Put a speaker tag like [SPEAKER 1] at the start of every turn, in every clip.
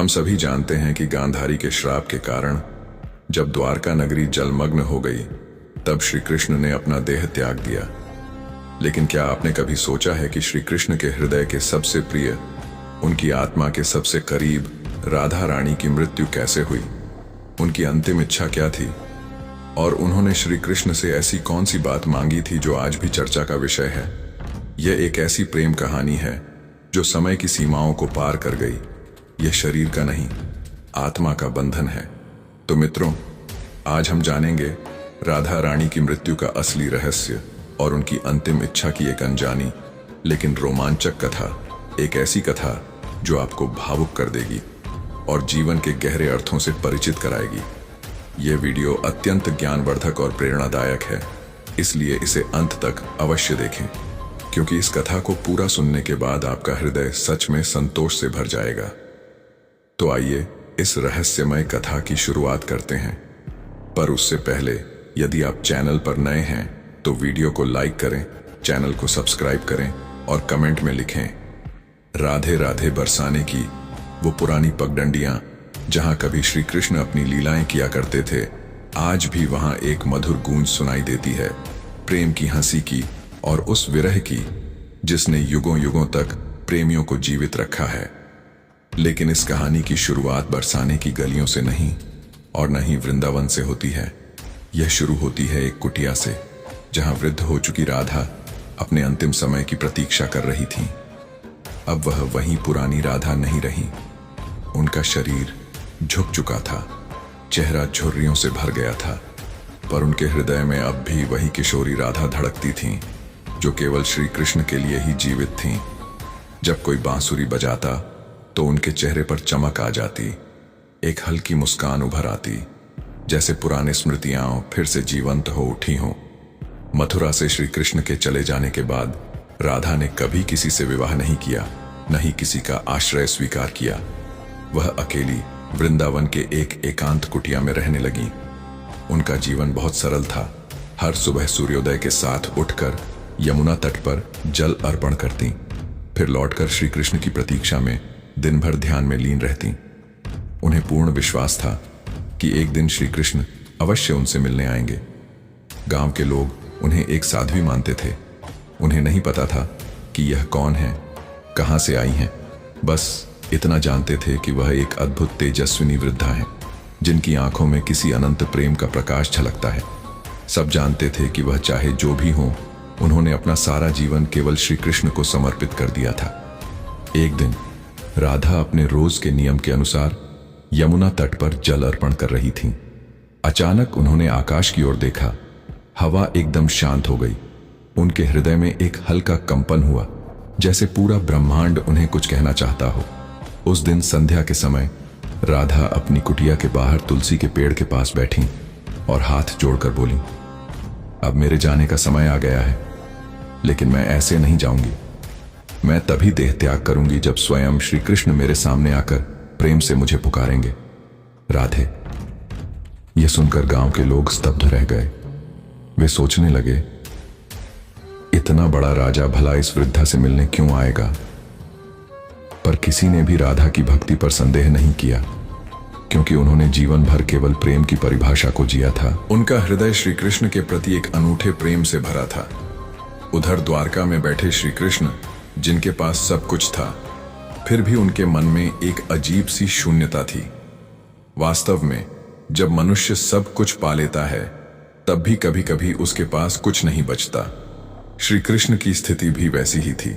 [SPEAKER 1] हम सभी जानते हैं कि गांधारी के श्राप के कारण जब द्वारका नगरी जलमग्न हो गई तब श्री कृष्ण ने अपना देह त्याग दिया। लेकिन क्या आपने कभी सोचा है कि श्री कृष्ण के हृदय के सबसे प्रिय, उनकी आत्मा के सबसे करीब राधा रानी की मृत्यु कैसे हुई? उनकी अंतिम इच्छा क्या थी? और उन्होंने श्री कृष्ण से ऐसी कौन सी बात मांगी थी जो आज भी चर्चा का विषय है? यह एक ऐसी प्रेम कहानी है जो समय की सीमाओं को पार कर गई। यह शरीर का नहीं, आत्मा का बंधन है। तो मित्रों, आज हम जानेंगे राधा रानी की मृत्यु का असली रहस्य और उनकी अंतिम इच्छा की एक अनजानी लेकिन रोमांचक कथा, एक ऐसी कथा जो आपको भावुक कर देगी और जीवन के गहरे अर्थों से परिचित कराएगी। यह वीडियो अत्यंत ज्ञानवर्धक और प्रेरणादायक है, इसलिए इसे अंत तक अवश्य देखें, क्योंकि इस कथा को पूरा सुनने के बाद आपका हृदय सच में संतोष से भर जाएगा। तो आइए इस रहस्यमय कथा की शुरुआत करते हैं। पर उससे पहले यदि आप चैनल पर नए हैं तो वीडियो को लाइक करें, चैनल को सब्सक्राइब करें और कमेंट में लिखें राधे राधे बरसाने की वो पुरानी पगडंडियां जहां कभी श्री कृष्ण अपनी लीलाएं किया करते थे, आज भी वहां एक मधुर गूंज सुनाई देती है, प्रेम की, हंसी की और उस विरह की जिसने युगों युगों तक प्रेमियों को जीवित रखा है। लेकिन इस कहानी की शुरुआत बरसाने की गलियों से नहीं और न ही वृंदावन से होती है। यह शुरू होती है एक कुटिया से जहां वृद्ध हो चुकी राधा अपने अंतिम समय की प्रतीक्षा कर रही थी। अब वह वही पुरानी राधा नहीं रही। उनका शरीर झुक चुका था, चेहरा झुर्रियों से भर गया था, पर उनके हृदय में अब भी वही किशोरी राधा धड़कती थी जो केवल श्री कृष्ण के लिए ही जीवित थी। जब कोई बांसुरी बजाता तो उनके चेहरे पर चमक आ जाती, एक हल्की मुस्कान उभर आती, जैसे पुरानी स्मृतियां फिर से जीवंत हो उठी हों। मथुरा से श्री कृष्ण के चले जाने के बाद राधा ने कभी किसी से विवाह नहीं किया, न ही किसी का आश्रय स्वीकार किया। वह अकेली वृंदावन के एक एकांत कुटिया में रहने लगी। उनका जीवन बहुत सरल था। हर सुबह सूर्योदय के साथ उठकर यमुना तट पर जल अर्पण करती, फिर लौटकर श्री कृष्ण की प्रतीक्षा में दिन भर ध्यान में लीन रहती। उन्हें पूर्ण विश्वास था कि एक दिन श्री कृष्ण अवश्य उनसे मिलने आएंगे। गांव के लोग उन्हें एक साध्वी मानते थे। उन्हें नहीं पता था कि यह कौन है, कहां से आई हैं, बस इतना जानते थे कि वह एक अद्भुत तेजस्विनी वृद्धा है जिनकी आंखों में किसी अनंत प्रेम का प्रकाश झलकता है। सब जानते थे कि वह चाहे जो भी हो, उन्होंने अपना सारा जीवन केवल श्री कृष्ण को समर्पित कर दिया था। एक दिन राधा अपने रोज के नियम के अनुसार यमुना तट पर जल अर्पण कर रही थीं। अचानक उन्होंने आकाश की ओर देखा। हवा एकदम शांत हो गई। उनके हृदय में एक हल्का कंपन हुआ, जैसे पूरा ब्रह्मांड उन्हें कुछ कहना चाहता हो। उस दिन संध्या के समय राधा अपनी कुटिया के बाहर तुलसी के पेड़ के पास बैठी और हाथ जोड़कर बोली, अब मेरे जाने का समय आ गया है, लेकिन मैं ऐसे नहीं जाऊंगी। मैं तभी देह त्याग करूंगी जब स्वयं श्री कृष्ण मेरे सामने आकर प्रेम से मुझे पुकारेंगे। राधे। यह सुनकर गांव के लोग स्तब्ध रह गए। वे सोचने लगे, इतना बड़ा राजा भला इस वृद्धा से मिलने क्यों आएगा? पर किसी ने भी राधा की भक्ति पर संदेह नहीं किया, क्योंकि उन्होंने जीवन भर केवल प्रेम की परिभाषा को जिया था। उनका हृदय श्री कृष्ण के प्रति एक अनूठे प्रेम से भरा था। उधर द्वारका में बैठे श्री कृष्ण, जिनके पास सब कुछ था, फिर भी उनके मन में एक अजीब सी शून्यता थी। वास्तव में जब मनुष्य सब कुछ पा लेता है तब भी कभी कभी उसके पास कुछ नहीं बचता। श्री कृष्ण की स्थिति भी वैसी ही थी।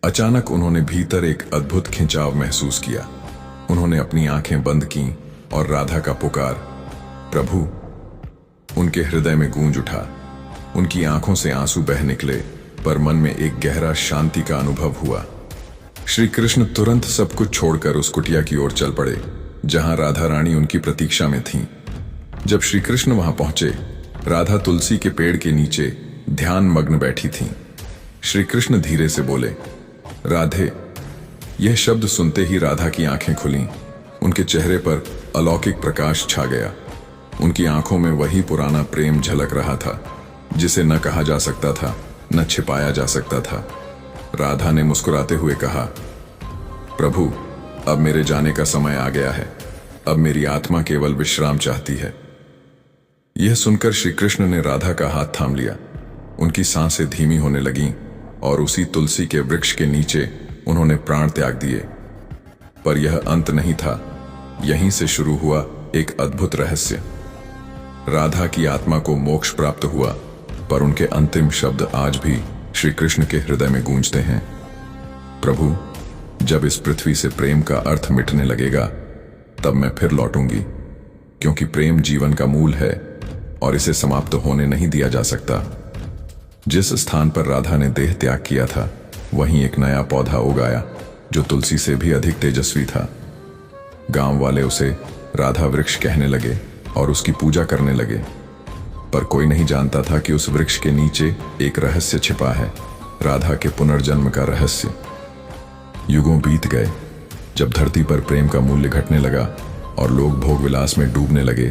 [SPEAKER 1] अचानक उन्होंने भीतर एक अद्भुत खिंचाव महसूस किया। उन्होंने अपनी आंखें बंद की और राधा का पुकार प्रभु उनके हृदय में गूंज उठा। उनकी आंखों से आंसू बह निकले, पर मन में एक गहरा शांति का अनुभव हुआ। श्री कृष्ण तुरंत सब कुछ छोड़कर उस कुटिया की ओर चल पड़े जहां राधा रानी उनकी प्रतीक्षा में थीं। जब श्री कृष्ण वहां पहुंचे, राधा तुलसी के पेड़ के नीचे ध्यान मग्न बैठी थीं। श्री कृष्ण धीरे से बोले, राधे। यह शब्द सुनते ही राधा की आंखें खुलीं। उनके चेहरे पर अलौकिक प्रकाश छा गया। उनकी आंखों में वही पुराना प्रेम झलक रहा था जिसे न कहा जा सकता था, न छिपाया जा सकता था। राधा ने मुस्कुराते हुए कहा, प्रभु, अब मेरे जाने का समय आ गया है। अब मेरी आत्मा केवल विश्राम चाहती है। यह सुनकर श्री कृष्ण ने राधा का हाथ थाम लिया। उनकी सांसें धीमी होने लगीं और उसी तुलसी के वृक्ष के नीचे उन्होंने प्राण त्याग दिए। पर यह अंत नहीं था। यहीं से शुरू हुआ एक अद्भुत रहस्य। राधा की आत्मा को मोक्ष प्राप्त हुआ, पर उनके अंतिम शब्द आज भी श्री कृष्ण के हृदय में गूंजते हैं। प्रभु, जब इस पृथ्वी से प्रेम का अर्थ मिटने लगेगा, तब मैं फिर लौटूंगी, क्योंकि प्रेम जीवन का मूल है और इसे समाप्त होने नहीं दिया जा सकता। जिस स्थान पर राधा ने देह त्याग किया था, वहीं एक नया पौधा उगाया जो तुलसी से भी अधिक तेजस्वी था। गांव वाले उसे राधा वृक्ष कहने लगे और उसकी पूजा करने लगे। पर कोई नहीं जानता था कि उस वृक्ष के नीचे एक रहस्य छिपा है, राधा के पुनर्जन्म का रहस्य। युगों बीत गए। जब धरती पर प्रेम का मूल्य घटने लगा और लोग भोग विलास में डूबने लगे,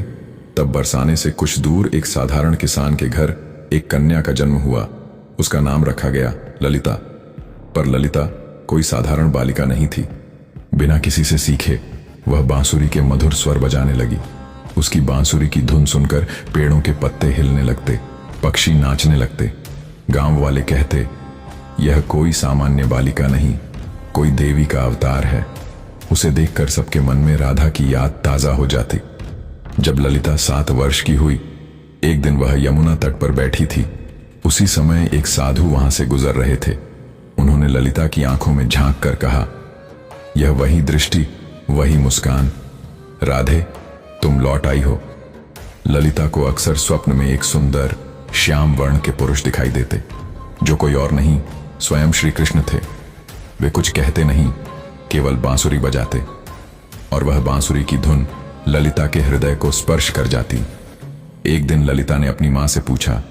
[SPEAKER 1] तब बरसाने से कुछ दूर एक साधारण किसान के घर एक कन्या का जन्म हुआ। उसका नाम रखा गया ललिता। पर ललिता कोई साधारण बालिका नहीं थी। बिना किसी से सीखे वह बांसुरी के मधुर स्वर बजाने लगी। उसकी बांसुरी की धुन सुनकर पेड़ों के पत्ते हिलने लगते, पक्षी नाचने लगते। गांव वाले कहते, यह कोई सामान्य बालिका नहीं, कोई देवी का अवतार है। उसे देखकर सबके मन में राधा की याद ताजा हो जाती। जब ललिता 7 वर्ष की हुई, एक दिन वह यमुना तट पर बैठी थी। उसी समय एक साधु वहां से गुजर रहे थे। उन्होंने ललिता की आंखों में झांक कर कहा, यह वही दृष्टि, वही मुस्कान। राधे, तुम लौट आई हो। ललिता को अक्सर स्वप्न में एक सुंदर श्याम वर्ण के पुरुष दिखाई देते, जो कोई और नहीं, स्वयं श्री कृष्ण थे। वे कुछ कहते नहीं, केवल बांसुरी बजाते, और वह बांसुरी की धुन ललिता के हृदय को स्पर्श कर जाती। एक दिन ललिता ने अपनी मां से पूछा,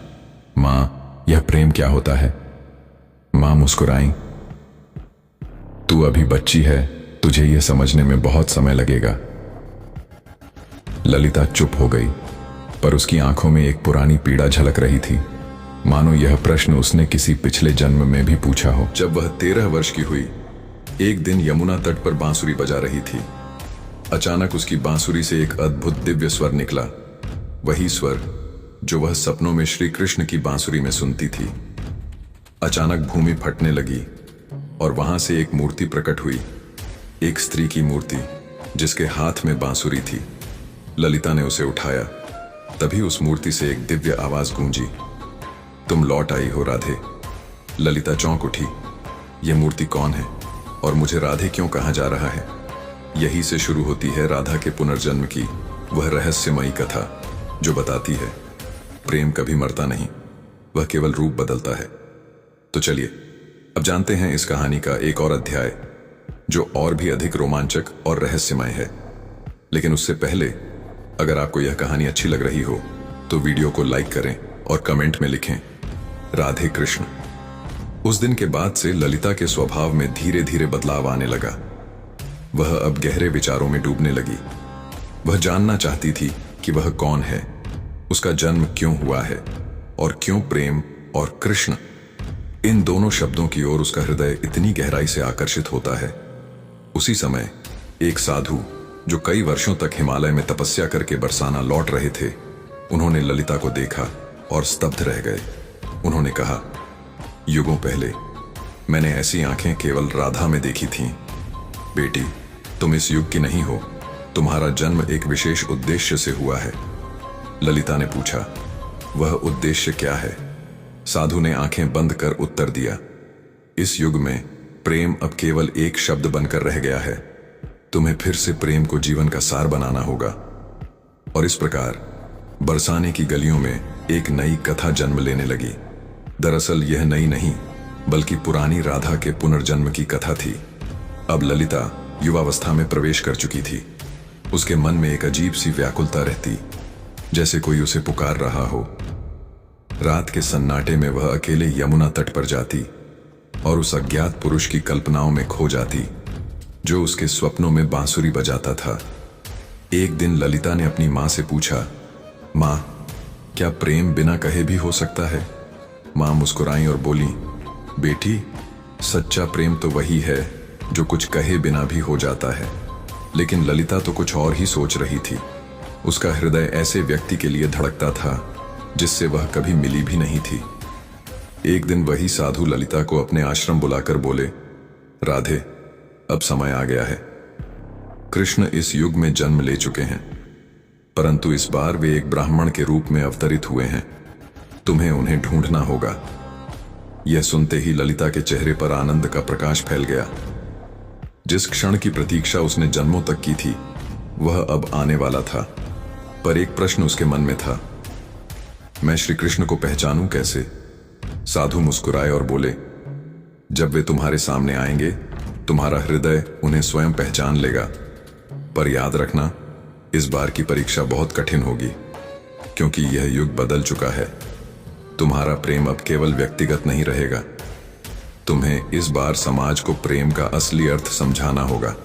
[SPEAKER 1] मां, यह प्रेम क्या होता है? मां मुस्कुराई, तू अभी बच्ची है, तुझे यह समझने में बहुत समय लगेगा। ललिता चुप हो गई, पर उसकी आंखों में एक पुरानी पीड़ा झलक रही थी, मानो यह प्रश्न उसने किसी पिछले जन्म में भी पूछा हो। जब वह 13 वर्ष की हुई, एक दिन यमुना तट पर बांसुरी बजा रही थी। अचानक उसकी बांसुरी से एक अद्भुत दिव्य स्वर निकला, वही स्वर जो वह सपनों में श्री कृष्ण की बांसुरी में सुनती थी। अचानक भूमि फटने लगी और वहां से एक मूर्ति प्रकट हुई, एक स्त्री की मूर्ति जिसके हाथ में बांसुरी थी। ललिता ने उसे उठाया। तभी उस मूर्ति से एक दिव्य आवाज गूंजी, तुम लौट आई हो राधे। ललिता चौंक उठी, यह मूर्ति कौन है और मुझे राधे क्यों कहा जा रहा है? यही से शुरू होती है राधा के पुनर्जन्म की वह रहस्यमयी कथा, जो बताती है प्रेम कभी मरता नहीं, वह केवल रूप बदलता है। तो चलिए अब जानते हैं इस कहानी का एक और अध्याय, जो और भी अधिक रोमांचक और रहस्यमय है। लेकिन उससे पहले, अगर आपको यह कहानी अच्छी लग रही हो तो वीडियो को लाइक करें और कमेंट में लिखें राधे कृष्ण। उस दिन के बाद से ललिता के स्वभाव में धीरे धीरे बदलाव आने लगा। वह अब गहरे विचारों में डूबने लगी। वह जानना चाहती थी कि वह कौन है, उसका जन्म क्यों हुआ है और क्यों प्रेम और कृष्ण, इन दोनों शब्दों की ओर उसका हृदय इतनी गहराई से आकर्षित होता है। उसी समय एक साधु, जो कई वर्षों तक हिमालय में तपस्या करके बरसाना लौट रहे थे, उन्होंने ललिता को देखा और स्तब्ध रह गए। उन्होंने कहा, युगों पहले मैंने ऐसी आंखें केवल राधा में देखी थीं। बेटी, तुम इस युग की नहीं हो, तुम्हारा जन्म एक विशेष उद्देश्य से हुआ है। ललिता ने पूछा, वह उद्देश्य क्या है? साधु ने आंखें बंद कर उत्तर दिया, इस युग में प्रेम अब केवल एक शब्द बनकर रह गया है। तुम्हें फिर से प्रेम को जीवन का सार बनाना होगा। और इस प्रकार बरसाने की गलियों में एक नई कथा जन्म लेने लगी। दरअसल यह नई नहीं, बल्कि पुरानी राधा के पुनर्जन्म की कथा थी। अब ललिता युवावस्था में प्रवेश कर चुकी थी। उसके मन में एक अजीब सी व्याकुलता रहती, जैसे कोई उसे पुकार रहा हो। रात के सन्नाटे में वह अकेले यमुना तट पर जाती और उस अज्ञात पुरुष की कल्पनाओं में खो जाती, जो उसके स्वप्नों में बांसुरी बजाता था। एक दिन ललिता ने अपनी मां से पूछा, मां, क्या प्रेम बिना कहे भी हो सकता है? मां मुस्कुराई और बोली, बेटी, सच्चा प्रेम तो वही है जो कुछ कहे बिना भी हो जाता है। लेकिन ललिता तो कुछ और ही सोच रही थी। उसका हृदय ऐसे व्यक्ति के लिए धड़कता था जिससे वह कभी मिली भी नहीं थी। एक दिन वही साधु ललिता को अपने आश्रम बुलाकर बोले, राधे, अब समय आ गया है। कृष्ण इस युग में जन्म ले चुके हैं, परंतु इस बार वे एक ब्राह्मण के रूप में अवतरित हुए हैं। तुम्हें उन्हें ढूंढना होगा। यह सुनते ही ललिता के चेहरे पर आनंद का प्रकाश फैल गया। जिस क्षण की प्रतीक्षा उसने जन्मों तक की थी वह अब आने वाला था। पर एक प्रश्न उसके मन में था, मैं श्री कृष्ण को पहचानूं कैसे? साधु मुस्कुराए और बोले, जब वे तुम्हारे सामने आएंगे तुम्हारा हृदय उन्हें स्वयं पहचान लेगा। पर याद रखना, इस बार की परीक्षा बहुत कठिन होगी, क्योंकि यह युग बदल चुका है। तुम्हारा प्रेम अब केवल व्यक्तिगत नहीं रहेगा। तुम्हें इस बार समाज को प्रेम का असली अर्थ समझाना होगा।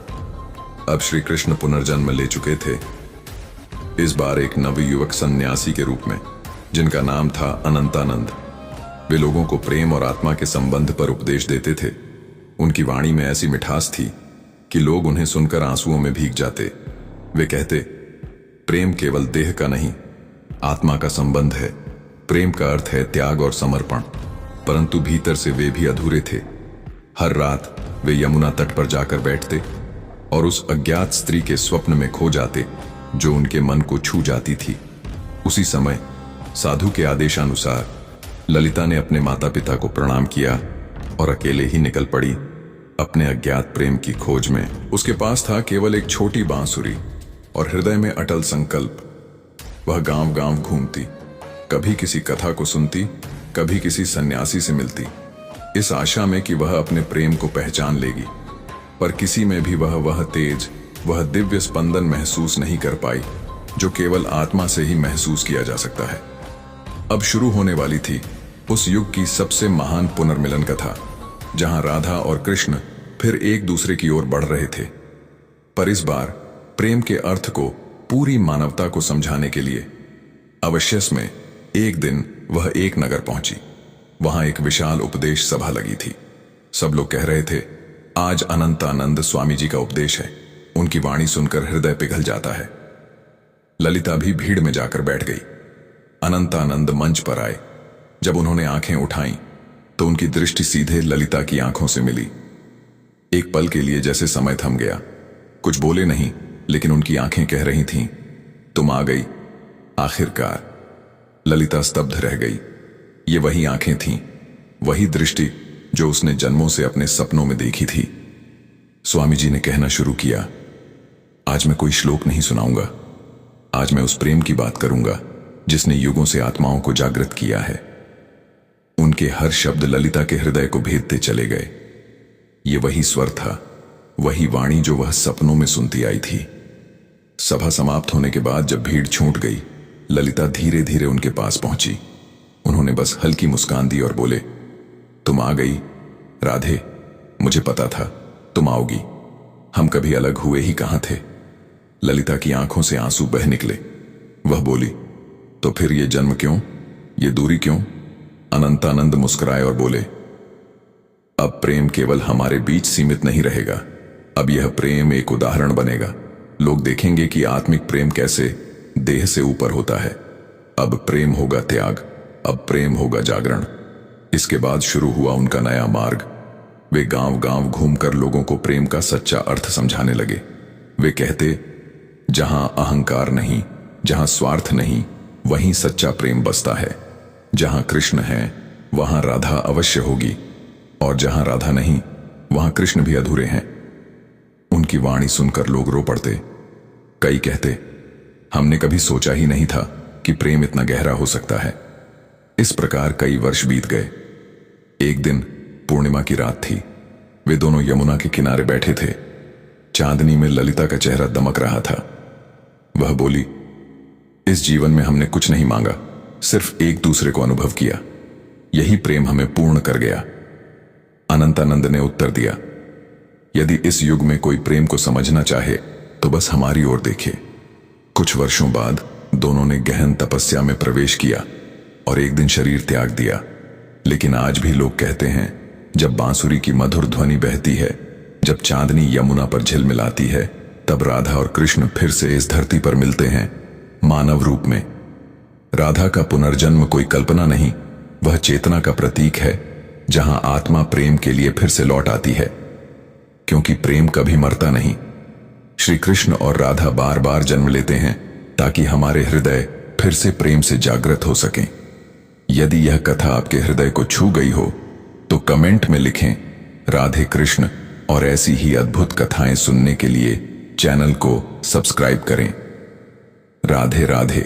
[SPEAKER 1] अब श्री कृष्ण पुनर्जन्म ले चुके थे, इस बार एक नवयुवक सन्यासी के रूप में, जिनका नाम था अनंतानंद। वे लोगों को प्रेम और आत्मा के संबंध पर उपदेश देते थे। उनकी वाणी में ऐसी मिठास थी कि लोग उन्हें सुनकर आंसुओं में भीग जाते। वे कहते, प्रेम केवल देह का नहीं, आत्मा का संबंध है। प्रेम का अर्थ है त्याग और समर्पण। परंतु भीतर से वे भी अधूरे थे। हर रात वे यमुना तट पर जाकर बैठते और उस अज्ञात स्त्री के स्वप्न में खो जाते जो उनके मन को छू जाती थी। उसी समय साधु के आदेशानुसार ललिता ने अपने माता पिता को प्रणाम किया और अकेले ही निकल पड़ी अपने अज्ञात प्रेम की खोज में। उसके पास था केवल एक छोटी बांसुरी और हृदय में अटल संकल्प। वह गांव गांव घूमती, कभी किसी कथा को सुनती, कभी किसी सन्यासी से मिलती, इस आशा में कि वह अपने प्रेम को पहचान लेगी। पर किसी में भी वह तेज, वह दिव्य स्पंदन महसूस नहीं कर पाई जो केवल आत्मा से ही महसूस किया जा सकता है। अब शुरू होने वाली थी उस युग की सबसे महान पुनर्मिलन कथा, जहां राधा और कृष्ण फिर एक दूसरे की ओर बढ़ रहे थे। पर इस बार प्रेम के अर्थ को पूरी मानवता को समझाने के लिए अवश्यस में एक दिन वह एक नगर पहुंची। वहां एक विशाल उपदेश सभा लगी थी। सब लोग कह रहे थे, आज अनंतानंद स्वामी जी का उपदेश है। उनकी वाणी सुनकर हृदय पिघल जाता है। ललिता भी भीड़ में जाकर बैठ गई। अनंतानंद मंच पर आए। जब उन्होंने आंखें उठाईं तो उनकी दृष्टि सीधे ललिता की आंखों से मिली। एक पल के लिए जैसे समय थम गया। कुछ बोले नहीं, लेकिन उनकी आंखें कह रही थीं, तुम आ गई आखिरकार। ललिता स्तब्ध रह गई। ये वही आंखें थीं, वही दृष्टि जो उसने जन्मों से अपने सपनों में देखी थी। स्वामी जी ने कहना शुरू किया, आज मैं कोई श्लोक नहीं सुनाऊंगा। आज मैं उस प्रेम की बात करूंगा जिसने युगों से आत्माओं को जागृत किया है। उनके हर शब्द ललिता के हृदय को भेदते चले गए। ये वही स्वर था, वही वाणी जो वह सपनों में सुनती आई थी। सभा समाप्त होने के बाद जब भीड़ छूट गई, ललिता धीरे धीरे उनके पास पहुंची। उन्होंने बस हल्की मुस्कान दी और बोले, तुम आ गई राधे, मुझे पता था तुम आओगी। हम कभी अलग हुए ही कहां थे। ललिता की आंखों से आंसू बह निकले। वह बोली, तो फिर ये जन्म क्यों, ये दूरी क्यों? अनंतानंद मुस्कुराए और बोले, अब प्रेम केवल हमारे बीच सीमित नहीं रहेगा। अब यह प्रेम एक उदाहरण बनेगा। लोग देखेंगे कि आत्मिक प्रेम कैसे देह से ऊपर होता है। अब प्रेम होगा त्याग, अब प्रेम होगा जागरण। इसके बाद शुरू हुआ उनका नया मार्ग। वे गांव गांव घूमकर लोगों को प्रेम का सच्चा अर्थ समझाने लगे। वे कहते, जहां अहंकार नहीं, जहां स्वार्थ नहीं, वहीं सच्चा प्रेम बसता है। जहां कृष्ण है वहां राधा अवश्य होगी, और जहां राधा नहीं वहां कृष्ण भी अधूरे हैं। उनकी वाणी सुनकर लोग रो पड़ते। कई कहते, हमने कभी सोचा ही नहीं था कि प्रेम इतना गहरा हो सकता है। इस प्रकार कई वर्ष बीत गए। एक दिन पूर्णिमा की रात थी। वे दोनों यमुना के किनारे बैठे थे। चांदनी में ललिता का चेहरा दमक रहा था। वह बोली, इस जीवन में हमने कुछ नहीं मांगा, सिर्फ एक दूसरे को अनुभव किया। यही प्रेम हमें पूर्ण कर गया। अनंतानंद ने उत्तर दिया, यदि इस युग में कोई प्रेम को समझना चाहे तो बस हमारी ओर देखे। कुछ वर्षों बाद दोनों ने गहन तपस्या में प्रवेश किया और एक दिन शरीर त्याग दिया। लेकिन आज भी लोग कहते हैं, जब बांसुरी की मधुर ध्वनि बहती है जब चांदनी यमुना पर झिलमिलाती है तब राधा और कृष्ण फिर से इस धरती पर मिलते हैं, मानव रूप में। राधा का पुनर्जन्म कोई कल्पना नहीं, वह चेतना का प्रतीक है, जहां आत्मा प्रेम के लिए फिर से लौट आती है, क्योंकि प्रेम कभी मरता नहीं। श्री कृष्ण और राधा बार बार जन्म लेते हैं ताकि हमारे हृदय फिर से प्रेम से जागृत हो सकें। यदि यह कथा आपके हृदय को छू गई हो तो कमेंट में लिखें राधे कृष्ण, और ऐसी ही अद्भुत कथाएं सुनने के लिए चैनल को सब्सक्राइब करें। राधे राधे।